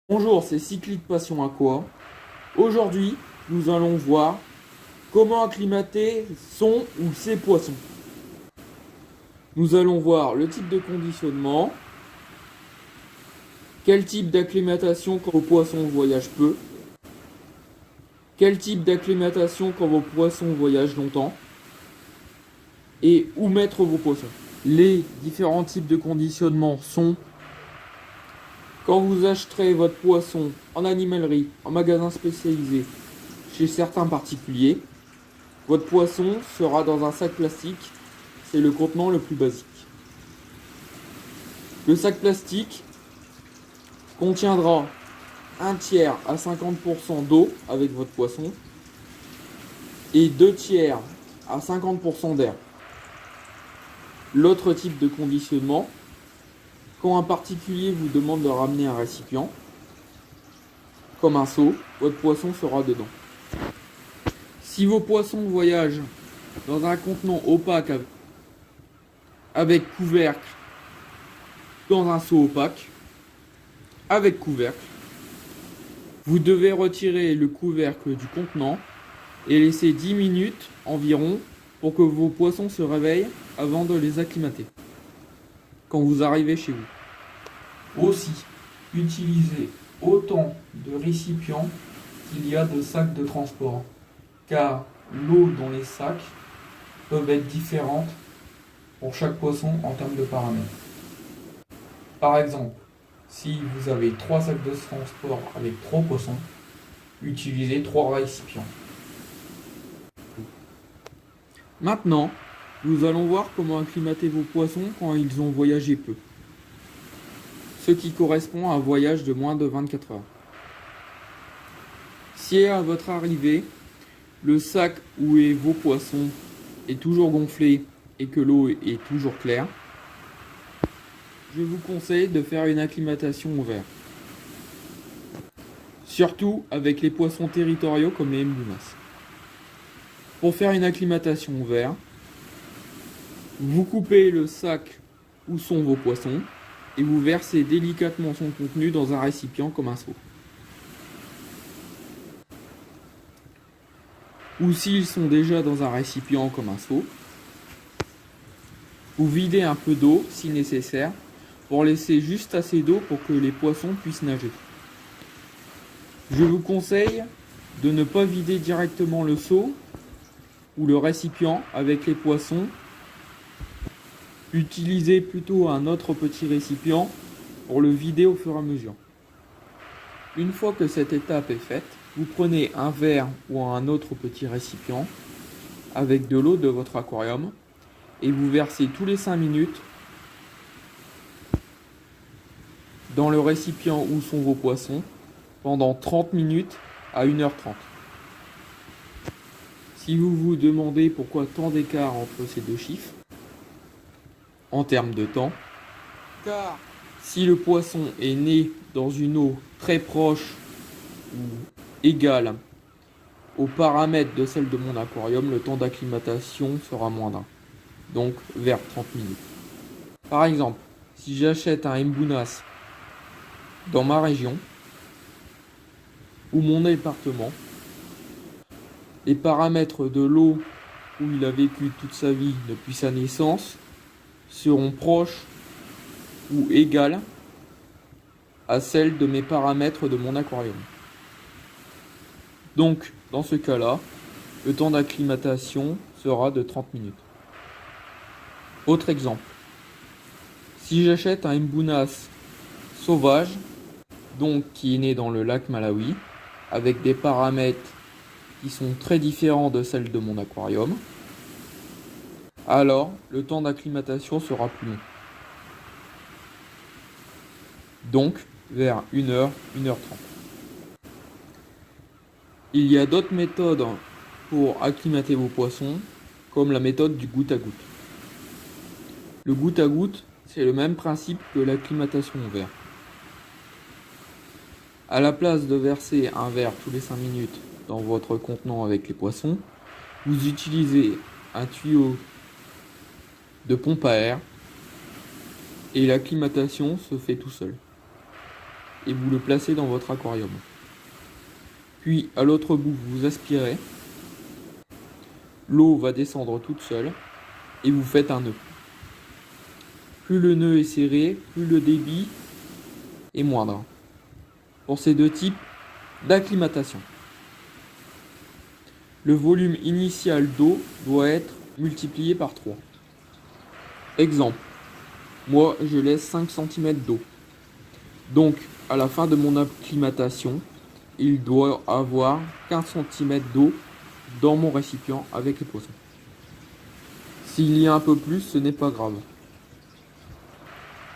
Bonjour, c'est Cyclide Passion Aqua. Aujourd'hui, nous allons voir comment acclimater son ou ses poissons. Nous allons voir le type de conditionnement, quel type d'acclimatation quand vos poissons voyagent peu, quel type d'acclimatation quand vos poissons voyagent longtemps, et où mettre vos poissons. Les différents types de conditionnement sont: quand vous acheterez votre poisson en animalerie, en magasin spécialisé, chez certains particuliers, votre poisson sera dans un sac plastique. C'est le contenant le plus basique. Le sac plastique contiendra un tiers à 50% d'eau avec votre poisson et 2 tiers à 50% d'air. L'autre type de conditionnement, quand un particulier vous demande de ramener un récipient, comme un seau, votre poisson sera dedans. Si vos poissons voyagent dans un contenant opaque avec couvercle, dans un seau opaque, avec couvercle, vous devez retirer le couvercle du contenant et laisser 10 minutes environ pour que vos poissons se réveillent avant de les acclimater quand vous arrivez chez vous. Aussi, utilisez autant de récipients qu'il y a de sacs de transport, car l'eau dans les sacs peut être différente pour chaque poisson en termes de paramètres. Par exemple, si vous avez 3 sacs de transport avec 3 poissons, utilisez 3 récipients. Maintenant, nous allons voir comment acclimater vos poissons quand ils ont voyagé peu, ce qui correspond à un voyage de moins de 24 heures. Si à votre arrivée, le sac où est vos poissons est toujours gonflé et que l'eau est toujours claire, je vous conseille de faire une acclimatation au verre. Surtout avec les poissons territoriaux comme les mbounas. Pour faire une acclimatation au verre, vous coupez le sac où sont vos poissons et vous versez délicatement son contenu dans un récipient comme un seau. Ou s'ils sont déjà dans un récipient comme un seau, vous videz un peu d'eau si nécessaire pour laisser juste assez d'eau pour que les poissons puissent nager. Je vous conseille de ne pas vider directement le seau ou le récipient avec les poissons. Utilisez plutôt un autre petit récipient pour le vider au fur et à mesure. Une fois que cette étape est faite, vous prenez un verre ou un autre petit récipient avec de l'eau de votre aquarium et vous versez tous les 5 minutes dans le récipient où sont vos poissons pendant 30 minutes à 1h30. Si vous vous demandez pourquoi tant d'écart entre ces deux chiffres, en termes de temps, car si le poisson est né dans une eau très proche ou égale aux paramètres de celle de mon aquarium, le temps d'acclimatation sera moindre, donc vers 30 minutes. Par exemple, si j'achète un mbounas dans ma région ou mon département, les paramètres de l'eau où il a vécu toute sa vie depuis sa naissance seront proches ou égales à celles de mes paramètres de mon aquarium. Donc, dans ce cas-là, le temps d'acclimatation sera de 30 minutes. Autre exemple, si j'achète un mbounas sauvage, donc qui est né dans le lac Malawi, avec des paramètres qui sont très différents de celles de mon aquarium, alors le temps d'acclimatation sera plus long. Donc vers 1h, 1h30. Il y a d'autres méthodes pour acclimater vos poissons, comme la méthode du goutte à goutte. Le goutte à goutte, c'est le même principe que l'acclimatation au verre. À la place de verser un verre tous les 5 minutes dans votre contenant avec les poissons, vous utilisez un tuyau de pompe à air et l'acclimatation se fait tout seul. et vous le placez dans votre aquarium. Puis à l'autre bout, vous aspirez. L'eau va descendre toute seule et vous faites un nœud. Plus le nœud est serré, plus le débit est moindre. Pour ces deux types d'acclimatation, le volume initial d'eau doit être multiplié par 3. Exemple, moi je laisse 5 cm d'eau. Donc à la fin de mon acclimatation, il doit avoir 15 cm d'eau dans mon récipient avec les poissons. S'il y a un peu plus, ce n'est pas grave.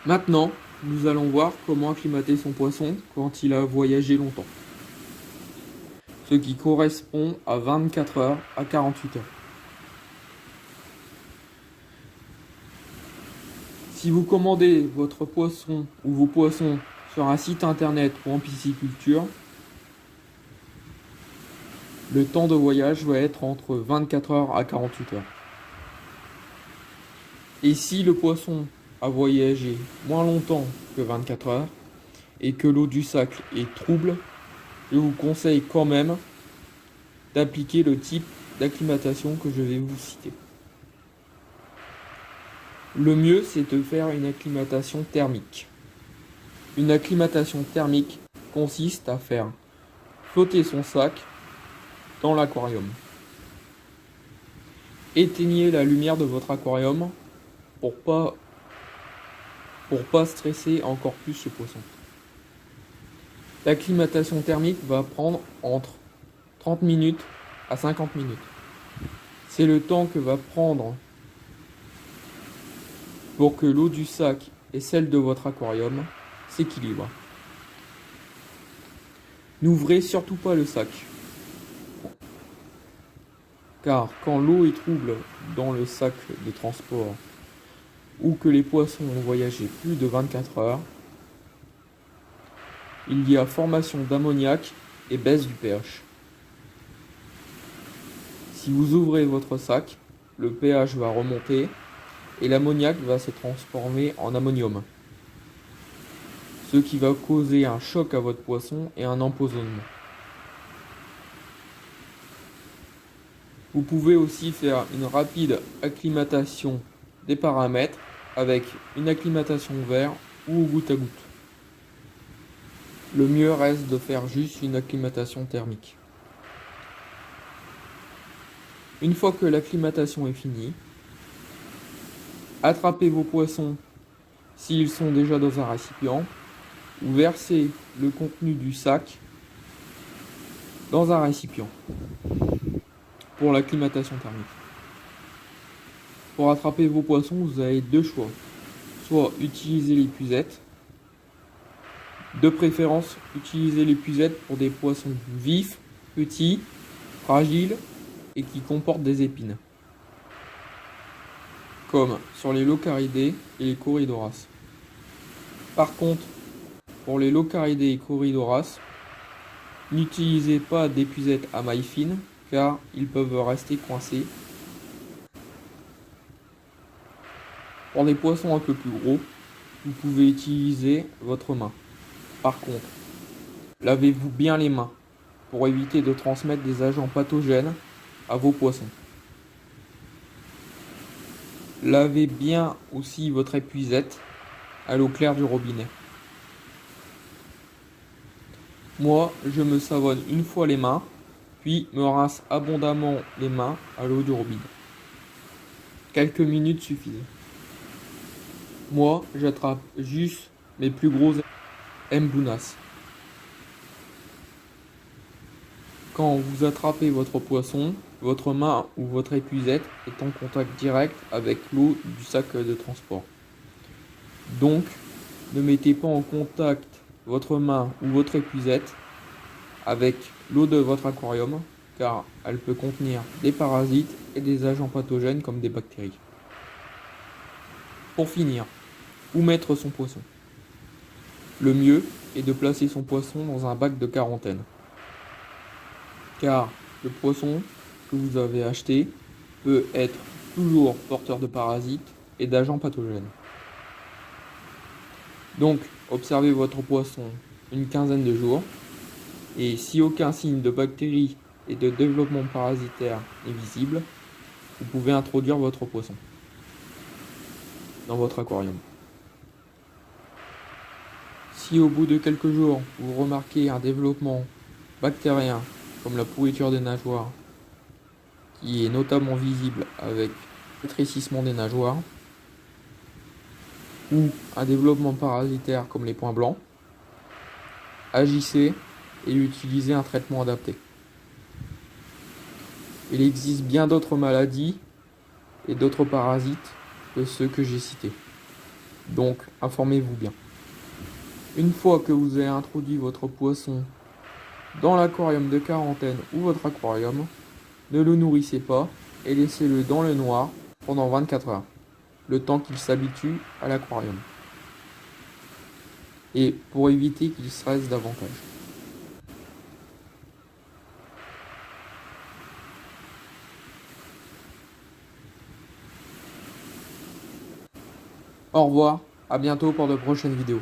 Maintenant, nous allons voir comment acclimater son poisson quand il a voyagé longtemps. Ce qui correspond à 24 heures à 48 heures. Si vous commandez votre poisson ou vos poissons sur un site internet ou en pisciculture, le temps de voyage va être entre 24 heures à 48 heures. Et si le poisson a voyagé moins longtemps que 24 heures et que l'eau du sac est trouble, je vous conseille quand même d'appliquer le type d'acclimatation que je vais vous citer. Le mieux, c'est de faire une acclimatation thermique. Une acclimatation thermique consiste à faire flotter son sac dans l'aquarium. Éteignez la lumière de votre aquarium pour pas stresser encore plus ce poisson. L'acclimatation thermique va prendre entre 30 minutes à 50 minutes. C'est le temps que va prendre pour que l'eau du sac et celle de votre aquarium s'équilibrent. N'ouvrez surtout pas le sac, car quand l'eau est trouble dans le sac de transport ou que les poissons ont voyagé plus de 24 heures, il y a formation d'ammoniac et baisse du pH. Si vous ouvrez votre sac, le pH va remonter et l'ammoniac va se transformer en ammonium, ce qui va causer un choc à votre poisson et un empoisonnement. Vous pouvez aussi faire une rapide acclimatation des paramètres avec une acclimatation verre ou au goutte à goutte. Le mieux reste de faire juste une acclimatation thermique. Une fois que l'acclimatation est finie, attrapez vos poissons s'ils sont déjà dans un récipient ou versez le contenu du sac dans un récipient pour l'acclimatation thermique. Pour attraper vos poissons, vous avez deux choix. Soit utiliser l'épuisette. De préférence, utilisez l'épuisette pour des poissons vifs, petits, fragiles et qui comportent des épines, comme sur les locaridés et les corydoras. Par contre, pour les locaridés et corydoras, n'utilisez pas d'épuisette à maille fine car ils peuvent rester coincés. Pour des poissons un peu plus gros, vous pouvez utiliser votre main. Par contre, lavez-vous bien les mains pour éviter de transmettre des agents pathogènes à vos poissons. Lavez bien aussi votre épuisette à l'eau claire du robinet. Moi, je me savonne une fois les mains, puis me rince abondamment les mains à l'eau du robinet. Quelques minutes suffisent. Moi, j'attrape juste mes plus gros mbounas. Quand vous attrapez votre poisson, votre main ou votre épuisette est en contact direct avec l'eau du sac de transport. Donc, ne mettez pas en contact votre main ou votre épuisette avec l'eau de votre aquarium, car elle peut contenir des parasites et des agents pathogènes comme des bactéries. Pour finir, où mettre son poisson? Le mieux est de placer son poisson dans un bac de quarantaine, car le poisson que vous avez acheté peut être toujours porteur de parasites et d'agents pathogènes. Donc, observez votre poisson une quinzaine de jours. Et si aucun signe de bactéries et de développement parasitaire est visible, vous pouvez introduire votre poisson dans votre aquarium. Si au bout de quelques jours, vous remarquez un développement bactérien, comme la pourriture des nageoires, qui est notamment visible avec rétrécissement des nageoires, ou un développement parasitaire comme les points blancs, agissez et utilisez un traitement adapté. Il existe bien d'autres maladies et d'autres parasites que ceux que j'ai cités. Donc, informez-vous bien. Une fois que vous avez introduit votre poisson dans l'aquarium de quarantaine ou votre aquarium, ne le nourrissez pas et laissez-le dans le noir pendant 24 heures, le temps qu'il s'habitue à l'aquarium. Et pour éviter qu'il stresse davantage. Au revoir, à bientôt pour de prochaines vidéos.